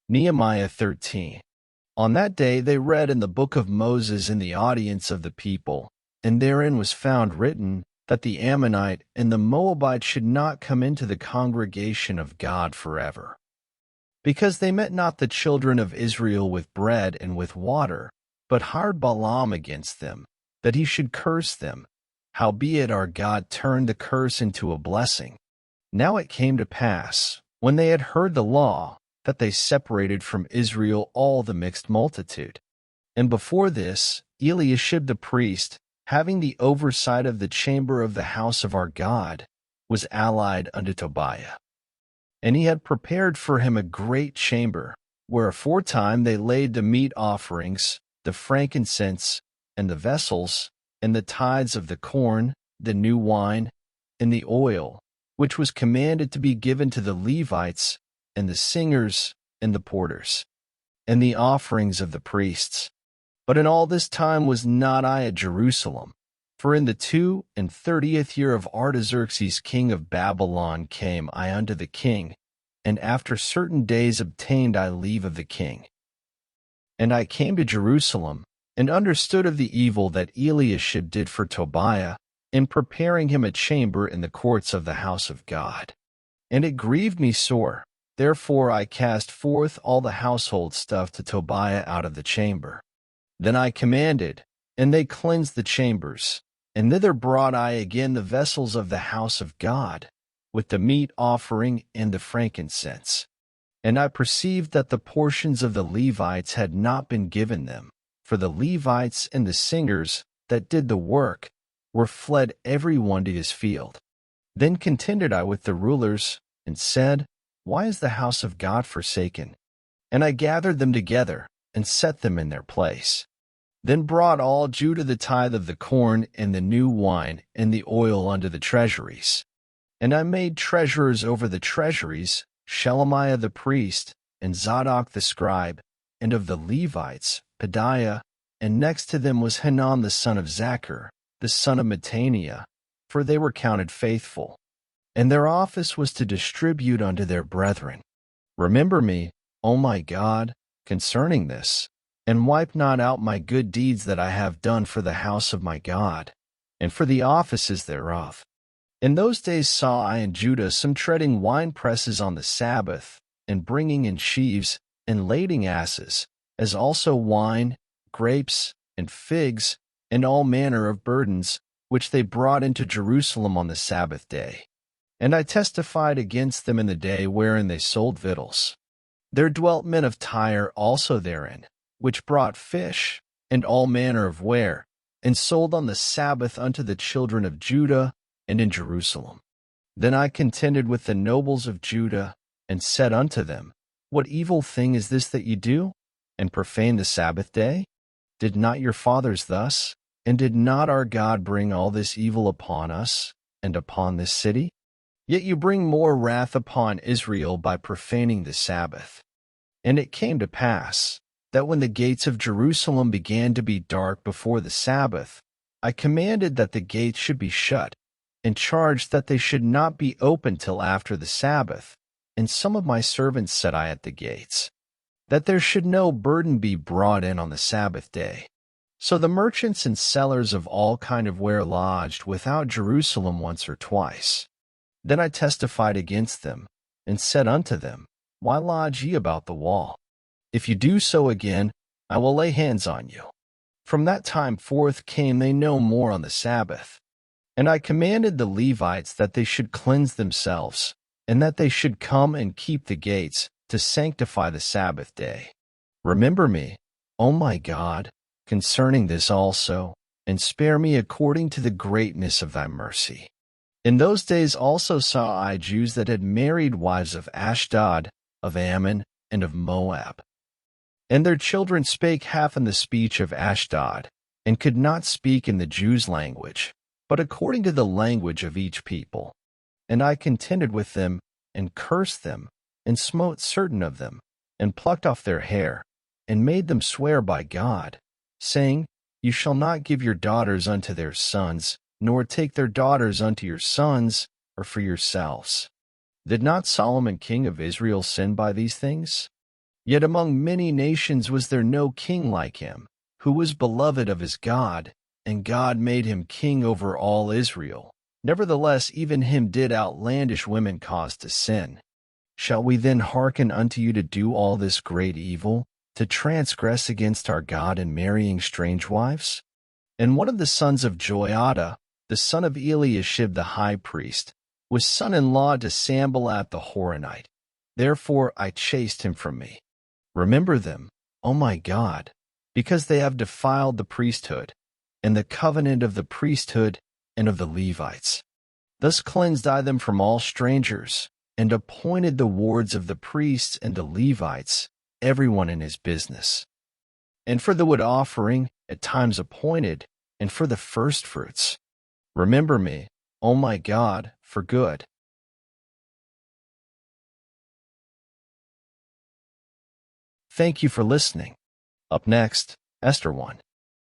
Nehemiah 13. On that day they read in the book of Moses in the audience of the people, and therein was found written that the Ammonite and the Moabite should not come into the congregation of God forever, because they met not the children of Israel with bread and with water, but hired Balaam against them, that he should curse them. Howbeit our God turned the curse into a blessing. Now it came to pass, when they had heard the law, that they separated from Israel all the mixed multitude. And before this, Eliashib the priest, having the oversight of the chamber of the house of our God, was allied unto Tobiah. And he had prepared for him a great chamber, where aforetime they laid the meat offerings, the frankincense, and the vessels, and the tithes of the corn, the new wine, and the oil, which was commanded to be given to the Levites, and the singers, and the porters, and the offerings of the priests. But in all this time was not I at Jerusalem, for in the 32nd year of Artaxerxes king of Babylon came I unto the king, and after certain days obtained I leave of the king. And I came to Jerusalem, and understood of the evil that Eliashib did for Tobiah, in preparing him a chamber in the courts of the house of God. And it grieved me sore. Therefore I cast forth all the household stuff to Tobiah out of the chamber. Then I commanded, and they cleansed the chambers, and thither brought I again the vessels of the house of God, with the meat offering and the frankincense. And I perceived that the portions of the Levites had not been given them, for the Levites and the singers that did the work were fled every one to his field. Then contended I with the rulers, and said, Why is the house of God forsaken? And I gathered them together, and set them in their place. Then brought all Judah the tithe of the corn, and the new wine, and the oil unto the treasuries. And I made treasurers over the treasuries, Shelemiah the priest, and Zadok the scribe, and of the Levites, Pedaiah, and next to them was Hanan the son of Zachar, the son of Mattaniah, for they were counted faithful. And their office was to distribute unto their brethren. Remember me, O my God, concerning this, and wipe not out my good deeds that I have done for the house of my God, and for the offices thereof. In those days saw I in Judah some treading wine presses on the Sabbath, and bringing in sheaves, and lading asses, as also wine, grapes, and figs, and all manner of burdens, which they brought into Jerusalem on the Sabbath day. And I testified against them in the day wherein they sold victuals. There dwelt men of Tyre also therein, which brought fish, and all manner of ware, and sold on the Sabbath unto the children of Judah, and in Jerusalem. Then I contended with the nobles of Judah, and said unto them, What evil thing is this that ye do, and profane the Sabbath day? Did not your fathers thus? And did not our God bring all this evil upon us, and upon this city? Yet you bring more wrath upon Israel by profaning the Sabbath. And it came to pass, that when the gates of Jerusalem began to be dark before the Sabbath, I commanded that the gates should be shut, and charged that they should not be opened till after the Sabbath. And some of my servants set I at the gates, that there should no burden be brought in on the Sabbath day. So the merchants and sellers of all kind of ware lodged without Jerusalem once or twice. Then I testified against them, and said unto them, Why lodge ye about the wall? If you do so again, I will lay hands on you. From that time forth came they no more on the Sabbath. And I commanded the Levites that they should cleanse themselves, and that they should come and keep the gates, to sanctify the Sabbath day. Remember me, O my God, concerning this also, and spare me according to the greatness of thy mercy. In those days also saw I Jews that had married wives of Ashdod, of Ammon, and of Moab. And their children spake half in the speech of Ashdod, and could not speak in the Jews' language, but according to the language of each people. And I contended with them, and cursed them, and smote certain of them, and plucked off their hair, and made them swear by God, saying, You shall not give your daughters unto their sons, nor take their daughters unto your sons, or for yourselves. Did not Solomon king of Israel sin by these things? Yet among many nations was there no king like him, who was beloved of his God, and God made him king over all Israel. Nevertheless, even him did outlandish women cause to sin. Shall we then hearken unto you to do all this great evil, to transgress against our God in marrying strange wives? And one of the sons of Joiada, the son of Eliashib the high priest, was son-in-law to Sanballat the Horonite. Therefore I chased him from me. Remember them, O my God, because they have defiled the priesthood, and the covenant of the priesthood and of the Levites. Thus cleansed I them from all strangers, and appointed the wards of the priests and the Levites, everyone in his business. And for the wood offering, at times appointed, and for the firstfruits. Remember me, O my God, for good. Thank you for listening. Up next, Esther 1.